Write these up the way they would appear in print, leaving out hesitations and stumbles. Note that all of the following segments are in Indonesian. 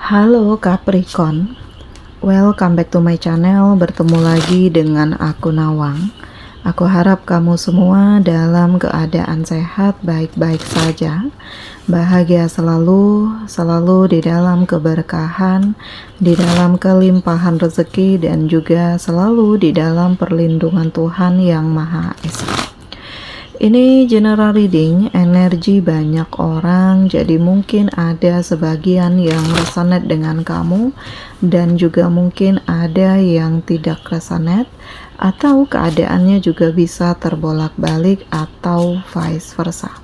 Halo Capricorn, welcome back to my channel. Bertemu lagi dengan aku Nawang. Aku harap kamu semua dalam keadaan sehat, baik-baik saja, bahagia selalu, selalu di dalam keberkahan, di dalam kelimpahan rezeki, dan juga selalu di dalam perlindungan Tuhan Yang Maha Esa. Ini general reading, energi banyak orang, jadi mungkin ada sebagian yang resonate dengan kamu dan juga mungkin ada yang tidak resonate, atau keadaannya juga bisa terbolak-balik atau vice versa.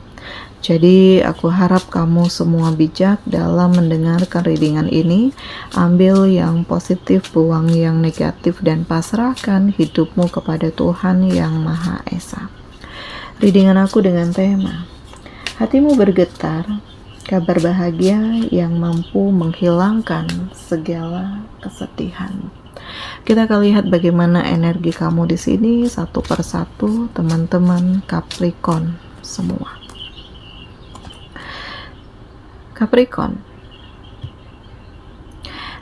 Jadi aku harap kamu semua bijak dalam mendengarkan readingan ini. Ambil yang positif, buang yang negatif, dan pasrahkan hidupmu kepada Tuhan Yang Maha Esa. Readingan aku dengan tema hatimu bergetar, kabar bahagia yang mampu menghilangkan segala kesedihan. Kita akan lihat bagaimana energi kamu di sini satu persatu, teman-teman Capricorn semua. Capricorn,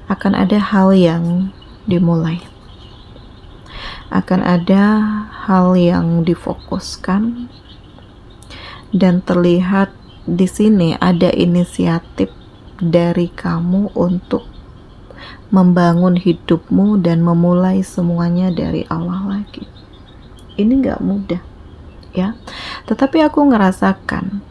akan ada hal yang dimulai. Akan ada hal yang difokuskan dan terlihat di sini ada inisiatif dari kamu untuk membangun hidupmu dan memulai semuanya dari awal lagi. Ini nggak mudah, ya. Tetapi aku ngerasakan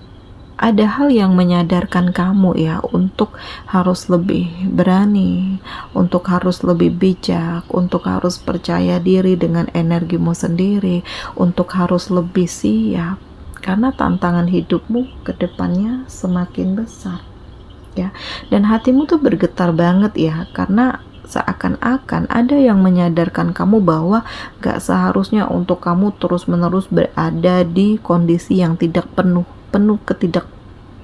ada hal yang menyadarkan kamu ya untuk harus lebih berani, untuk harus lebih bijak, untuk harus percaya diri dengan energimu sendiri, untuk harus lebih siap karena tantangan hidupmu ke depannya semakin besar ya. Dan hatimu tuh bergetar banget ya karena seakan-akan ada yang menyadarkan kamu bahwa gak seharusnya untuk kamu terus-menerus berada di kondisi yang tidak penuh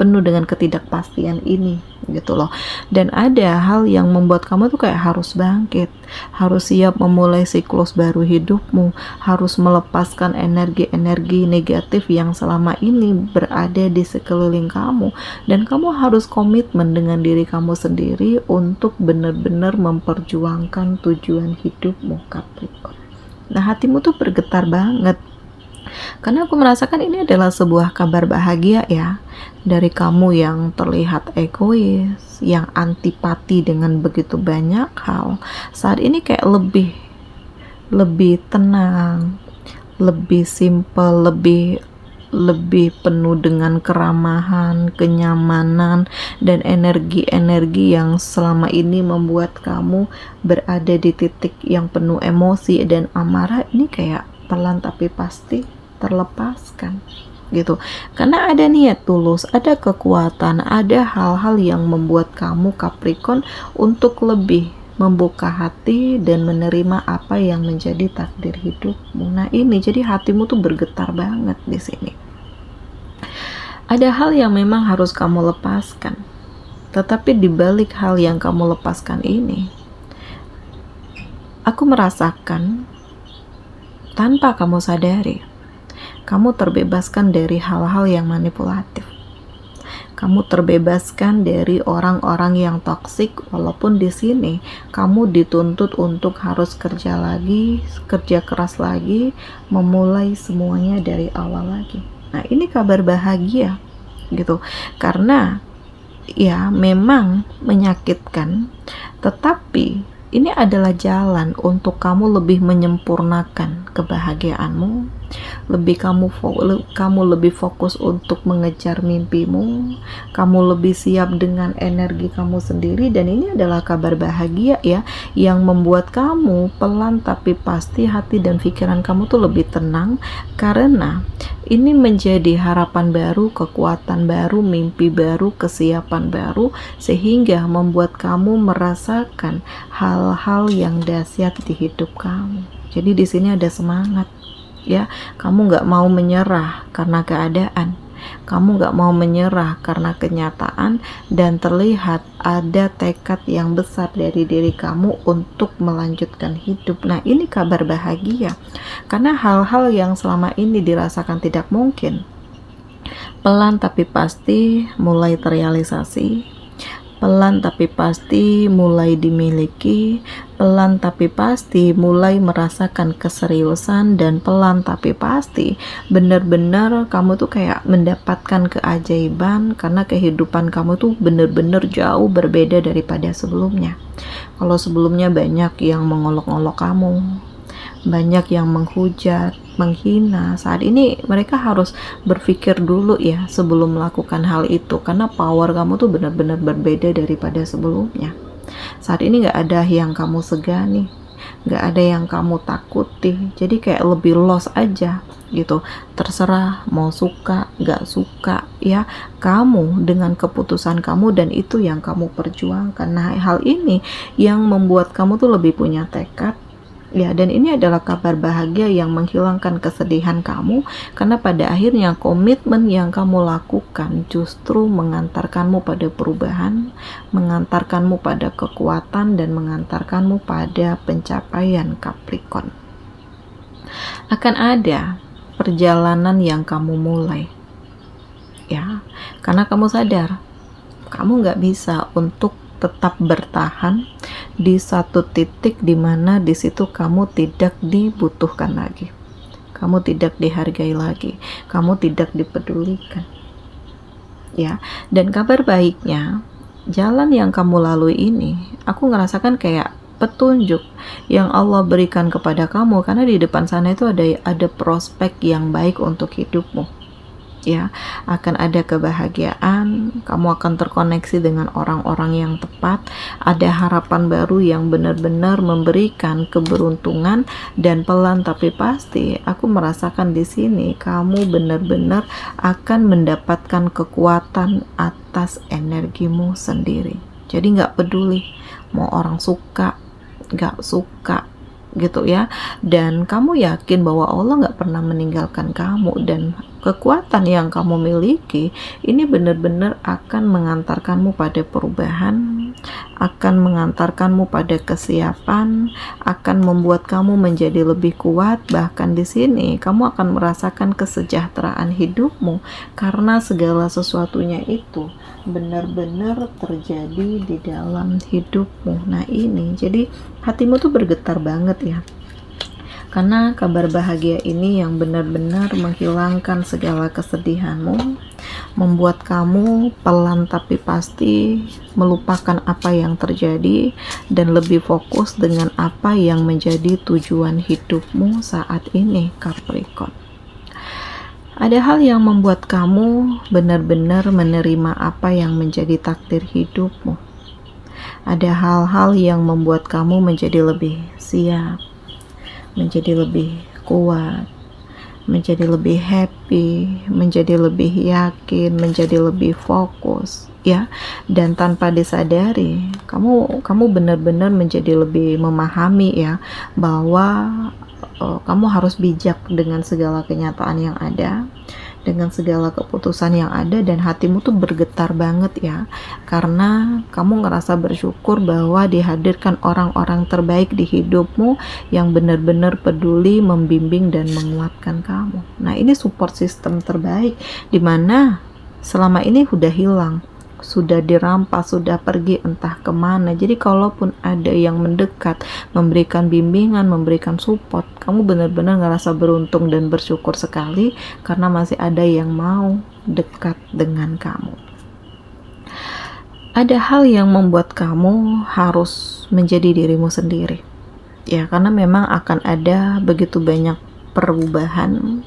dengan ketidakpastian ini gitu loh. Dan ada hal yang membuat kamu tuh kayak harus bangkit, harus siap memulai siklus baru hidupmu, harus melepaskan energi-energi negatif yang selama ini berada di sekeliling kamu, dan kamu harus komitmen dengan diri kamu sendiri untuk benar-benar memperjuangkan tujuan hidupmu, Capricorn. Nah, hatimu tuh bergetar banget karena aku merasakan ini adalah sebuah kabar bahagia ya, dari kamu yang terlihat egois, yang antipati dengan begitu banyak hal. Saat ini kayak lebih tenang, lebih simple, lebih penuh dengan keramahan, kenyamanan, dan energi-energi yang selama ini membuat kamu berada di titik yang penuh emosi dan amarah. Ini kayak pelan tapi pasti terlepaskan gitu, karena ada niat tulus, ada kekuatan, ada hal-hal yang membuat kamu Capricorn untuk lebih membuka hati dan menerima apa yang menjadi takdir hidupmu. Nah ini jadi hatimu tuh bergetar banget di sini. Ada hal yang memang harus kamu lepaskan, tetapi di balik hal yang kamu lepaskan ini, aku merasakan tanpa kamu sadari, kamu terbebaskan dari hal-hal yang manipulatif. Kamu terbebaskan dari orang-orang yang toksik, walaupun di sini kamu dituntut untuk harus kerja lagi, kerja keras lagi, memulai semuanya dari awal lagi. Nah, ini kabar bahagia gitu. Karena ya memang menyakitkan, tetapi ini adalah jalan untuk kamu lebih menyempurnakan kebahagiaanmu, kamu lebih fokus untuk mengejar mimpimu, kamu lebih siap dengan energi kamu sendiri. Dan ini adalah kabar bahagia ya, yang membuat kamu pelan tapi pasti hati dan pikiran kamu tuh lebih tenang, karena ini menjadi harapan baru, kekuatan baru, mimpi baru, kesiapan baru, sehingga membuat kamu merasakan hal-hal yang dahsyat di hidup kamu. Jadi di sini ada semangat ya, kamu nggak mau menyerah karena keadaan, kamu nggak mau menyerah karena kenyataan, dan terlihat ada tekad yang besar dari diri kamu untuk melanjutkan hidup. Nah ini kabar bahagia, karena hal-hal yang selama ini dirasakan tidak mungkin, pelan tapi pasti mulai terrealisasi, pelan tapi pasti mulai dimiliki, pelan tapi pasti mulai merasakan keseriusan, dan pelan tapi pasti benar-benar kamu tuh kayak mendapatkan keajaiban karena kehidupan kamu tuh benar-benar jauh berbeda daripada sebelumnya. Kalau sebelumnya banyak yang mengolok-olok kamu, banyak yang menghujat, menghina, saat ini mereka harus berpikir dulu ya sebelum melakukan hal itu, karena power kamu tuh benar-benar berbeda daripada sebelumnya. Saat ini gak ada yang kamu segani, gak ada yang kamu takuti, jadi kayak lebih lost aja gitu. Terserah mau suka gak suka ya, kamu dengan keputusan kamu, dan itu yang kamu perjuangkan. Nah, hal ini yang membuat kamu tuh lebih punya tekad ya, dan ini adalah kabar bahagia yang menghilangkan kesedihan kamu, karena pada akhirnya komitmen yang kamu lakukan justru mengantarkanmu pada perubahan, mengantarkanmu pada kekuatan, dan mengantarkanmu pada pencapaian Capricorn. Akan ada perjalanan yang kamu mulai ya, karena kamu sadar kamu nggak bisa untuk tetap bertahan di satu titik di mana di situ kamu tidak dibutuhkan lagi, kamu tidak dihargai lagi, kamu tidak dipedulikan ya. Dan kabar baiknya, jalan yang kamu lalui ini aku ngerasakan kayak petunjuk yang Allah berikan kepada kamu, karena di depan sana itu ada prospek yang baik untuk hidupmu ya. Akan ada kebahagiaan, kamu akan terkoneksi dengan orang-orang yang tepat, ada harapan baru yang benar-benar memberikan keberuntungan, dan pelan tapi pasti aku merasakan di sini kamu benar-benar akan mendapatkan kekuatan atas energimu sendiri. Jadi nggak peduli mau orang suka nggak suka gitu ya, dan kamu yakin bahwa Allah nggak pernah meninggalkan kamu, dan kekuatan yang kamu miliki ini benar-benar akan mengantarkanmu pada perubahan, akan mengantarkanmu pada kesiapan, akan membuat kamu menjadi lebih kuat. Bahkan di sini kamu akan merasakan kesejahteraan hidupmu karena segala sesuatunya itu benar-benar terjadi di dalam hidupmu. Nah ini jadi hatimu tuh bergetar banget ya, karena kabar bahagia ini yang benar-benar menghilangkan segala kesedihanmu, membuat kamu pelan tapi pasti melupakan apa yang terjadi dan lebih fokus dengan apa yang menjadi tujuan hidupmu saat ini, Capricorn. Ada hal yang membuat kamu benar-benar menerima apa yang menjadi takdir hidupmu. Ada hal-hal yang membuat kamu menjadi lebih siap, menjadi lebih kuat, menjadi lebih happy, menjadi lebih yakin, menjadi lebih fokus ya. Dan tanpa disadari kamu benar-benar menjadi lebih memahami ya bahwa kamu harus bijak dengan segala kenyataan yang ada, dengan segala keputusan yang ada, dan hatimu tuh bergetar banget ya, karena kamu ngerasa bersyukur bahwa dihadirkan orang-orang terbaik di hidupmu yang benar-benar peduli, membimbing, dan menguatkan kamu. Nah ini support system terbaik, dimana selama ini udah hilang, sudah dirampas, sudah pergi entah kemana. Jadi kalaupun ada yang mendekat, memberikan bimbingan, memberikan support, kamu benar-benar ngerasa beruntung dan bersyukur sekali karena masih ada yang mau dekat dengan kamu. Ada hal yang membuat kamu harus menjadi dirimu sendiri ya, karena memang akan ada begitu banyak perubahan,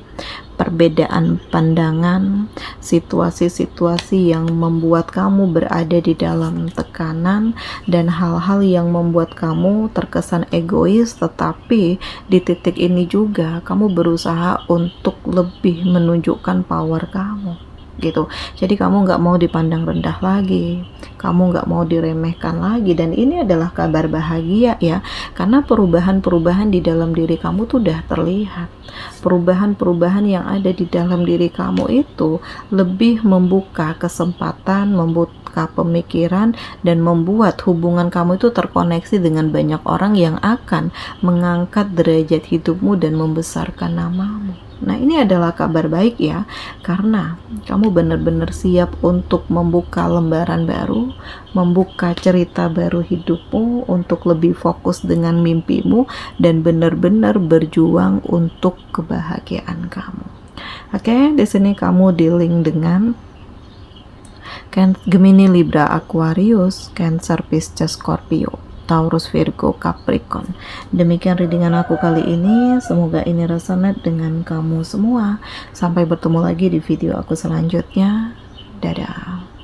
perbedaan pandangan, situasi-situasi yang membuat kamu berada di dalam tekanan, dan hal-hal yang membuat kamu terkesan egois. Tetapi di titik ini juga kamu berusaha untuk lebih menunjukkan power kamu gitu. Jadi kamu nggak mau dipandang rendah lagi, kamu nggak mau diremehkan lagi, dan ini adalah kabar bahagia ya, karena perubahan-perubahan di dalam diri kamu tuh udah terlihat. Perubahan-perubahan yang ada di dalam diri kamu itu lebih membuka kesempatan, membuka pemikiran, dan membuat hubungan kamu itu terkoneksi dengan banyak orang yang akan mengangkat derajat hidupmu dan membesarkan namamu. Nah, ini adalah kabar baik ya, karena kamu benar-benar siap untuk membuka lembaran baru, membuka cerita baru hidupmu, untuk lebih fokus dengan mimpimu, dan benar-benar berjuang untuk kebahagiaan kamu. Oke, di sini kamu dealing dengan Gemini, Libra, Aquarius, Cancer, Pisces, Scorpio, Taurus, Virgo, Capricorn. Demikian readingan aku kali ini. Semoga ini resonate dengan kamu semua. Sampai bertemu lagi di video aku selanjutnya. Dadah.